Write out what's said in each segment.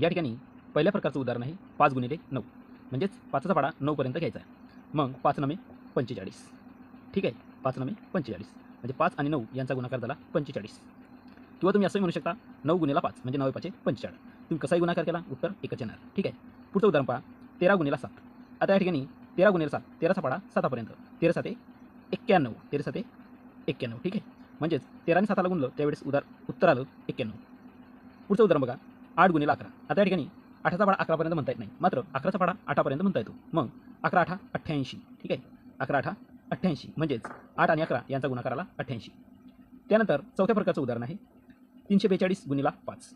या ठिकाणी पहिल्या प्रकारचं उदाहरण आहे 5 गुणिले 9, म्हणजेच 5चा पाडा 9 पर्यंत घ्यायचा आहे। मग 5 नमे 45, ठीक आहे, 5 नमे 45 म्हणजे 5 आणि 9 यांचा गुणाकार झाला 45। किंवा तुम्ही असंही म्हणू शकता 9 गुणिले 5 म्हणजे 9 5 45। तुम्ही कसाही गुणाकार केला उत्तर एकच येणार, ठीक आहे। पुढचं उदाहरण पहा 13 गुणिले 7। आता या ठिकाणी 13 गुणिले 7, 13चा पाडा 7 पर्यंत, 13 7 91, 13 7 91, ठीक आहे। म्हणजेच 13 आणि 7ला गुणलं त्यावेळेस उत्तर आलं 91। पुढचं उदाहरण बघा 8 गुणिले 11। आता या ठिकाणी 8चा पाडा 11 पर्यंत म्हणता येत नाही, मात्र 11चा पाडा 8 पर्यंत म्हणता येतो। मग 11 8 88, ठीक आहे, 11 8 88 म्हणजेच 8 आणि 11 यांचा गुणाकार आला 88। त्यानंतर चौथ्या प्रकारचं उदाहरण आहे 342 गुणिले 5।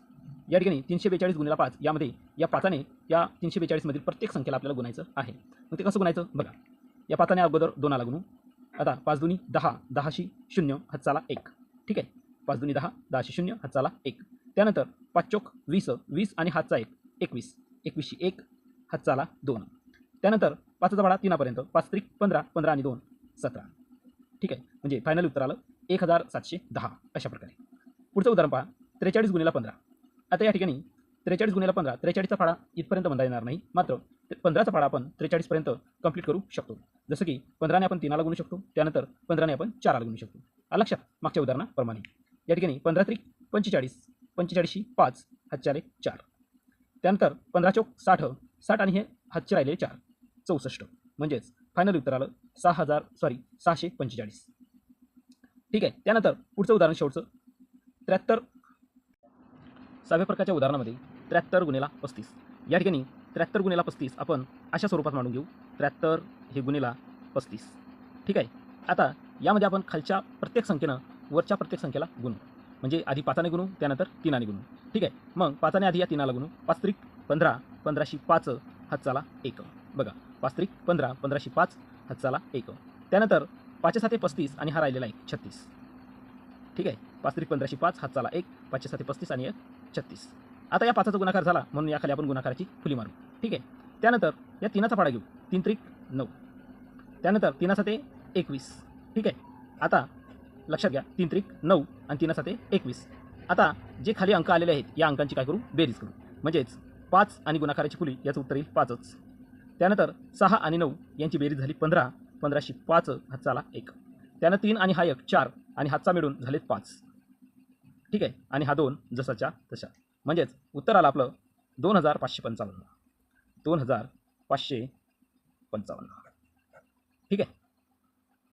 या ठिकाणी 342 गुणिले 5 यामध्ये या 5ने या 342 मधील प्रत्येक संख्येला आपल्याला गुणायचं आहे। मग ते कसं गुणायचं बघा, या 5ने अगोदर 2ला गुणू। आता 5 दुनी 10, 10शी 0 हातचाला 1, ठीक आहे, 5 दुनी 10, 10शी 0 हातचाला 1। त्यानंतर 5 चोक 20, 20 आणि हातचा 1 21, 21शी 1 हातचाला 2। त्यानंतर 5चा पाडा 3 पर्यंत, 5 त्रिक 15, 15 आणि 2 17, ठीक आहे, म्हणजे फायनल उत्तर आलं 1710 अशा प्रकारे। पुढचं उदाहरण पहा 43 गुणिले 15। आता या ठिकाणी 43 गुणिले 15, 43चा पाडा इथपर्यंत म्हणता येणार नाही, मात्र 15चा पाडा आपण 43 पर्यंत कंप्लीट करू शकतो। जसं की 15ने आपण 3ला गुणू शकतो, त्यानंतर 15ने आपण 4ला गुणू शकतो। आलं लक्षात मागच्या उदाहरणाप्रमाणे। या ठिकाणी 15 त्रिक 45, 45शी 5 हातचाले 4। त्यानंतर 15 चौक 60, 60 आणि हे हातचे राहिले 4 64, म्हणजेच फायनल उत्तर आलं 645, ठीक आहे। त्यानंतर पुढचं उदाहरण शेवटचं 73, 6व्या प्रकारच्या उदाहरणामध्ये 73 गुणिले 35। या ठिकाणी 73 गुणिले 35 आपण अशा स्वरूपात मांडून घेऊ, 73 हे गुणिले 35, ठीक आहे। आता यामध्ये आपण खालच्या प्रत्येक संख्येनं वरच्या प्रत्येक संख्येला गुणू, म्हणजे आधी 5ने गुणू त्यानंतर 3ने गुणू, ठीक आहे। मग 5ने आधी या 3ला गुणू, 5 त्रिक 15, 15शी 5 हातचाला 1, बघा 5 त्रिक 15, 15शी 5 हातचाला 1। त्यानंतर 5 7 35 आणि हा राहिलेला 1 36, ठीक आहे, 5 त्रिक 15शी 5 हातचाला 1, 5 7 35 आणि 1 36। आता या 5चा गुणाकार झाला म्हणून याखाली आपण गुणाकाराची फुली मारू, ठीक आहे। त्यानंतर या 3चा पाडा घेऊ, 3 त्रिक 9, त्यानंतर 3 7 21, ठीक आहे। आता लक्षात घ्या 3 त्रिक 9 आणि 3 7 21। आता जे खाली अंक आलेले आहेत या अंकांची काय करू बेरीज करू, म्हणजेच 5 आणि गुणाकाराची फुली याचं उत्तर येईल 5च। त्यानंतर 6 आणि 9 यांची बेरीज झाली 15, 15शी 5 हातचाला 1। त्यानं 3 आणि हा 1 4 आणि हातचा मिळून झालेत 5, ठीक आहे, आणि हा 2 जसाच्या तसा, म्हणजेच उत्तर आलं आपलं 2555, 2555, ठीक आहे।